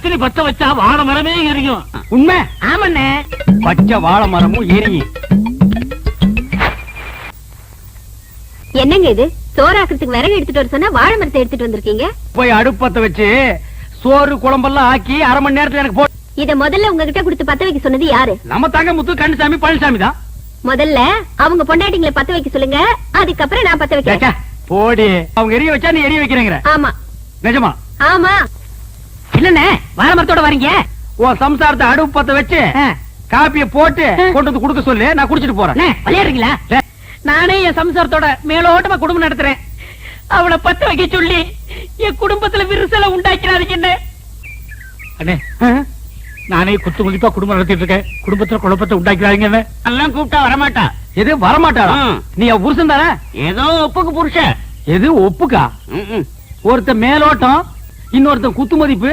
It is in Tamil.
பத்தினி பத்த வச்சா வாழை மரமே எரியும். உண்மை. ஆமண்ணே. பச்சை வாழை மரமும் எரியும். என்னங்க இது? சோறாக்குறதுக்கு விறகு எடுத்துட்டு வர சொன்னா வாழை மரத்தை எடுத்துட்டு வந்திருக்கீங்க. போய் அடுப்பத்த வச்சு சோறு குழம்பெல்லாம் ஆக்கி 1/2 மணி நேரத்துல எனக்கு போ. இத முதல்ல உங்ககிட்ட கொடுத்து பத்த வைக்க சொன்னது யாரு? நம்ம தாங்க முத்து கண்ணுசாமி பழனிசாமி தான். முதல்ல அவங்க பொண்டாட்டிங்களை பத்த வைக்க சொல்லுங்க, அதுக்கப்புறம் நான் பத்த வைக்கிறேன். போடி. அவங்க எரிய வச்சா நீ எரிய வைக்கிறேங்கிற? ஆமா. நிஜமா? ஆமா. இல்லண்ணே, வாழை மரத்தோட வரீங்க? உன் சம்சாரத்தை அடுப்பு பத்த வச்சு காப்பிய போட்டு கொண்டு வந்து குடுக்க சொல்லு, நான் குடிச்சிட்டு போறேன். விளையாடுறீங்களா? நானே என் சம்சாரத்தோட மேலோட்டமா குடும்பம் நடத்துறேன். அவளை பத்த வைக்க சொல்லி என் குடும்பத்துல விரிசலை உண்டாக்கிறாதீங்க. அண்ணே, நானே குத்து மதிப்பா குடும்பம் நடத்திட்டு இருக்கேன். குடும்பத்துல குழப்பத்தை உண்டாக்கிறாங்க. எல்லாம் கூப்பிட்டா வரமாட்டா. எது வரமாட்டாளா? நீ புருஷன் தானே? ஏதோ ஒப்புக்கு புருஷன். எது ஒப்புக்கா? ஒருத்த மேலோட்டம், இன்னொருத்தன் குத்து மதிப்பு,